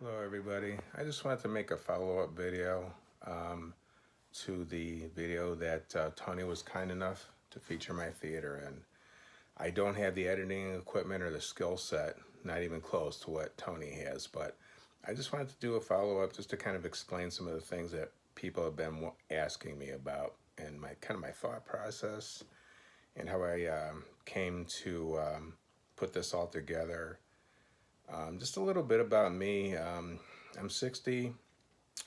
Hello everybody. I just wanted to make a follow-up video um, to the video that Tony was kind enough to feature my theater in. I don't have the editing equipment or the skill set, not even close to what Tony has, but I just wanted to do a follow-up just to kind of explain some of the things that people have been asking me about and my thought process and how I came to put this all together. Just a little bit about me. I'm 60.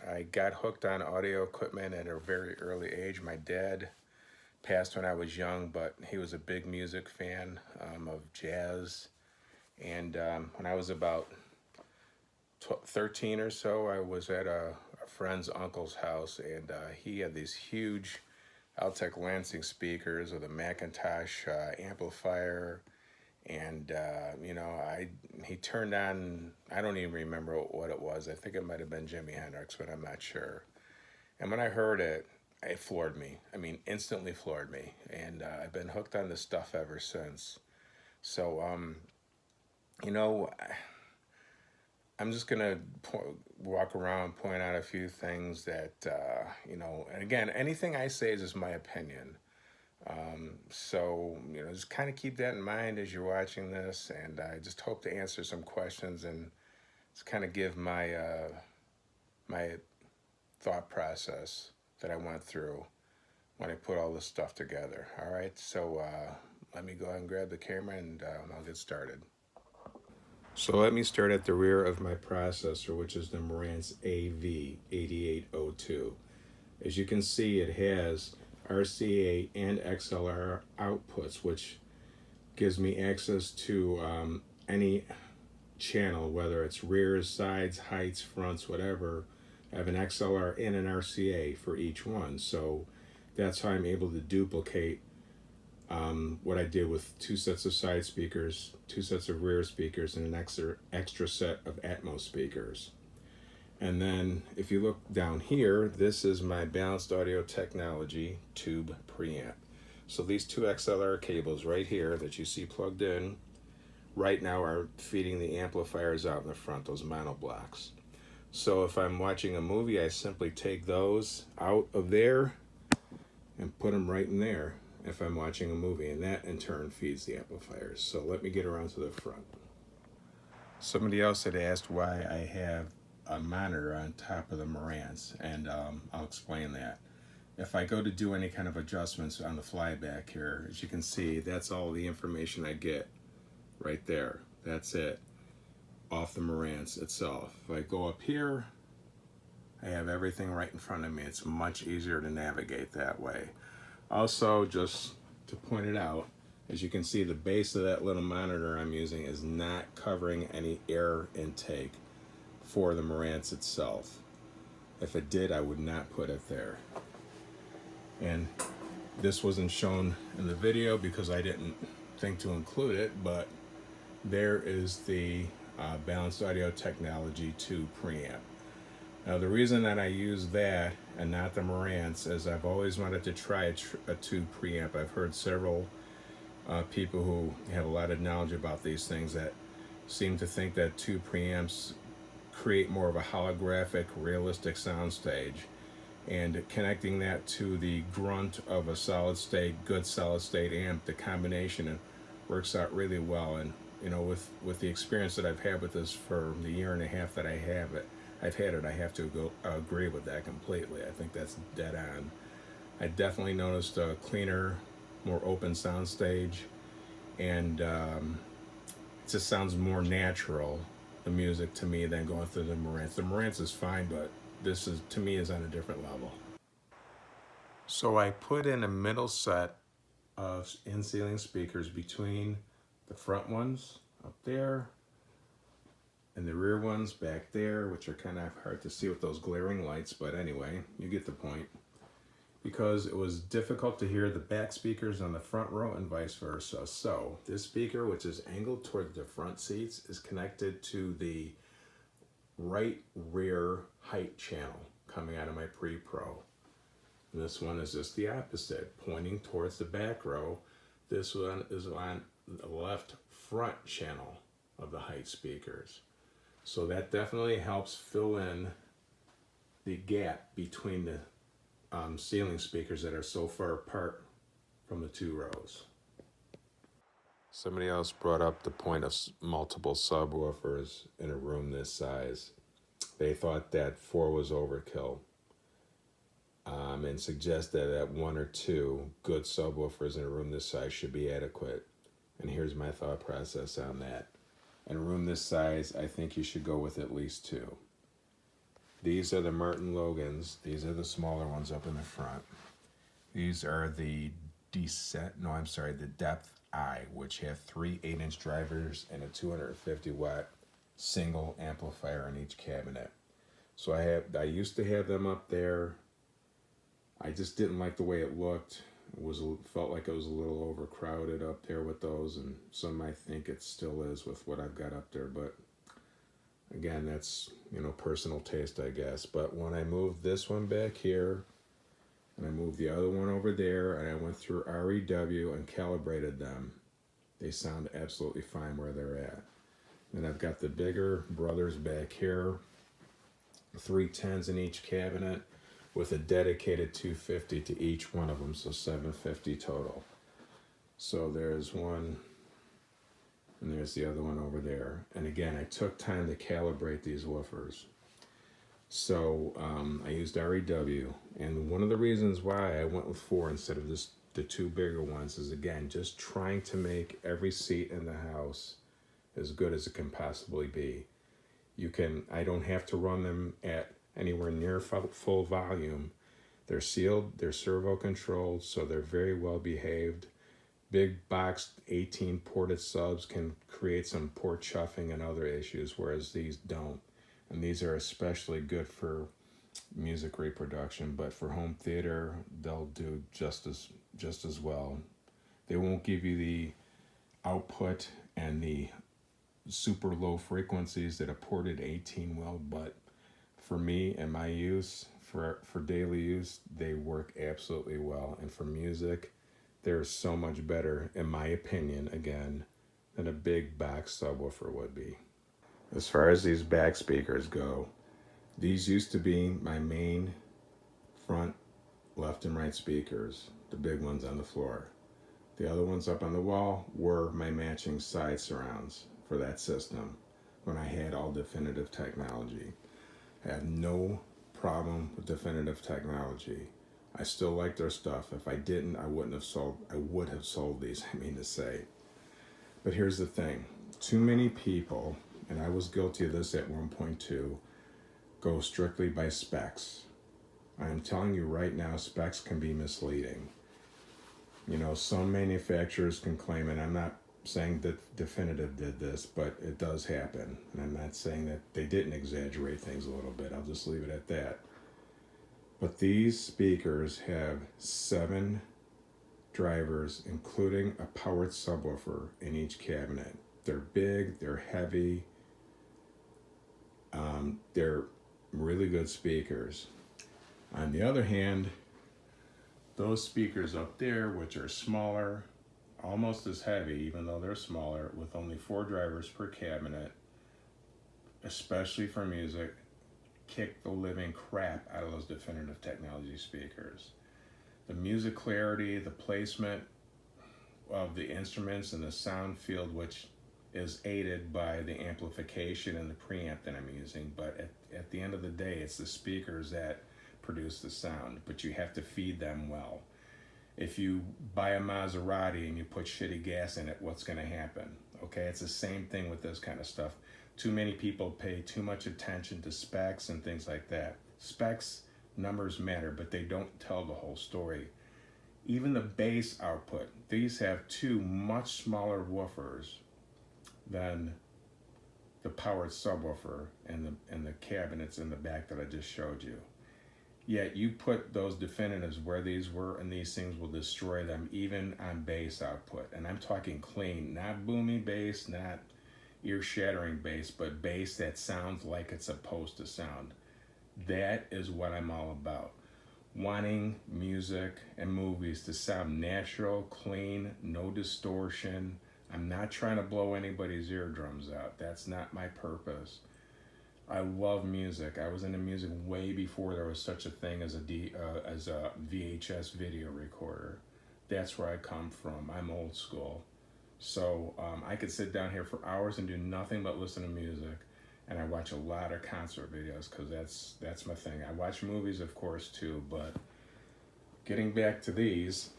I got hooked on audio equipment at a very early age. My dad passed when I was young, but he was a big music fan of jazz. And when I was about 13 or so, I was at a friend's uncle's house, and he had these huge Altec Lansing speakers with a Macintosh amplifier. And he turned on, I don't even remember what it was. I think it might have been Jimi Hendrix, but I'm not sure. And when I heard it, it floored me. I mean, instantly floored me. And I've been hooked on this stuff ever since. So, you know, I'm just gonna walk around, point out a few things that, and again, anything I say is just my opinion. Just kind of keep that in mind as you're watching this, and I just hope to answer some questions and just kind of give my thought process that I went through when I put all this stuff together. All right, so let me go ahead and grab the camera and I'll get started. So let me start at the rear of my processor, which is the Marantz AV8802. As you can see, it has RCA and XLR outputs, which gives me access to any channel, whether it's rears, sides, heights, fronts, whatever. I have an XLR and an RCA for each one, so that's how I'm able to duplicate what I did with two sets of side speakers, two sets of rear speakers, and an extra set of Atmos speakers. And then if you look down here, this is my Balanced Audio Technology tube preamp. So these two XLR cables right here that you see plugged in right now are feeding the amplifiers out in the front, those mono blocks. So if I'm watching a movie, I simply take those out of there and put them right in there if I'm watching a movie, and that in turn feeds the amplifiers. So let me get around to the front. Somebody else had asked why I have a monitor on top of the Marantz, and I'll explain that. If I go to do any kind of adjustments on the flyback here, as you can see, that's all the information I get right there. That's it, off the Marantz itself. If I go up here, I have everything right in front of me. It's much easier to navigate that way. Also, just to point it out, as you can see, the base of that little monitor I'm using is not covering any air intake for the Marantz itself. If it did, I would not put it there. And this wasn't shown in the video because I didn't think to include it, but there is the Balanced Audio Technology 2 preamp. Now the reason that I use that and not the Marantz is I've always wanted to try a tube preamp. I've heard several people who have a lot of knowledge about these things that seem to think that tube preamps create more of a holographic, realistic soundstage, and connecting that to the grunt of a solid state, good solid state amp, the combination works out really well. And with the experience that I've had with this for the year and a half that I've had it, I have to agree with that completely. I think that's dead on. I definitely noticed a cleaner, more open soundstage, and it just sounds more natural, the music to me, than going through the Marantz. The Marantz is fine, but this is, to me, is on a different level. So I put in a middle set of in-ceiling speakers between the front ones up there and the rear ones back there, which are kind of hard to see with those glaring lights, but anyway, you get the point. Because it was difficult to hear the back speakers on the front row and vice versa. So this speaker, which is angled toward the front seats, is connected to the right rear height channel coming out of my pre-pro. And this one is just the opposite, pointing towards the back row. This one is on the left front channel of the height speakers. So that definitely helps fill in the gap between the ceiling speakers that are so far apart from the two rows. Somebody else brought up the point of multiple subwoofers in a room this size. They thought that 4 was overkill, and suggested that 1 or 2 good subwoofers in a room this size should be adequate. And here's my thought process on that. In a room this size, I think you should go with at least 2. These are the Martin Logans. These are the smaller ones up in the front. These are the the Depth I, which have 3 8-inch drivers and a 250 watt single amplifier in each cabinet. So I used to have them up there. I just didn't like the way it looked. Felt like it was a little overcrowded up there with those, and some might think it still is with what I've got up there, but again, that's, personal taste, I guess. But when I moved this one back here, and I moved the other one over there, and I went through REW and calibrated them, they sound absolutely fine where they're at. And I've got the bigger brothers back here, 3 10s in each cabinet, with a dedicated 250 to each one of them, so 750 total. So there's one, and there's the other one over there. And again, I took time to calibrate these woofers. So I used REW, and one of the reasons why I went with 4 instead of the 2 bigger ones is, again, just trying to make every seat in the house as good as it can possibly be. I don't have to run them at anywhere near full volume. They're sealed, they're servo controlled, so they're very well behaved. Big box 18 ported subs can create some port chuffing and other issues, whereas these don't. And these are especially good for music reproduction, but for home theater, they'll do just as well. They won't give you the output and the super low frequencies that a ported 18 will, but for me and my use, for daily use, they work absolutely well. And for music, they're so much better, in my opinion, again, than a big box subwoofer would be. As far as these back speakers go, these used to be my main front left and right speakers, the big ones on the floor. The other ones up on the wall were my matching side surrounds for that system when I had all definitive technology. I have no problem with definitive technology. I still like their stuff. If I didn't, I would have sold these, I mean to say. But here's the thing. Too many people, and I was guilty of this at one point too, go strictly by specs. I'm telling you right now, specs can be misleading. Some manufacturers can claim, and I'm not saying that Definitive did this, but it does happen. And I'm not saying that they didn't exaggerate things a little bit. I'll just leave it at that. But these speakers have 7 drivers, including a powered subwoofer in each cabinet. They're big, they're heavy, they're really good speakers. On the other hand, those speakers up there, which are smaller, almost as heavy, even though they're smaller, with only 4 drivers per cabinet, especially for music, kick the living crap out of those definitive technology speakers. The music clarity, the placement of the instruments and the sound field, which is aided by the amplification and the preamp that I'm using, but at the end of the day, it's the speakers that produce the sound, but you have to feed them well. If you buy a Maserati and you put shitty gas in it, what's going to happen? Okay, it's the same thing with this kind of stuff. Too many people pay too much attention to specs and things like that. Specs, numbers matter, but they don't tell the whole story. Even the bass output, these have 2 much smaller woofers than the powered subwoofer and the cabinets in the back that I just showed you. Yet you put those definitives where these were, and these things will destroy them, even on bass output. And I'm talking clean, not boomy bass, not ear-shattering bass, but bass that sounds like it's supposed to sound. That is what I'm all about. Wanting music and movies to sound natural, clean, no distortion. I'm not trying to blow anybody's eardrums out. That's not my purpose. I love music. I was into music way before there was such a thing as a VHS video recorder. That's where I come from. I'm old school. So I could sit down here for hours and do nothing but listen to music. And I watch a lot of concert videos because that's my thing. I watch movies, of course, too. But getting back to these,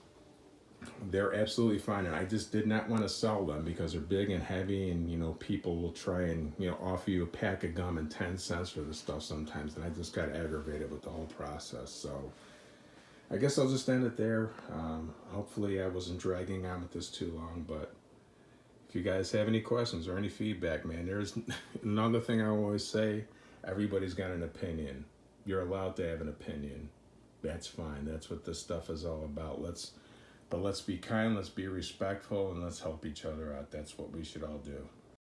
they're absolutely fine, and I just did not want to sell them because they're big and heavy, and people will try and offer you a pack of gum and 10 cents for this stuff sometimes, and I just got aggravated with the whole process. So I guess I'll just end it there. Hopefully I wasn't dragging on with this too long, but if you guys have any questions or any feedback, man, there's another thing I always say: everybody's got an opinion. You're allowed to have an opinion. That's fine. That's what this stuff is all about. But let's be kind, let's be respectful, and let's help each other out. That's what we should all do.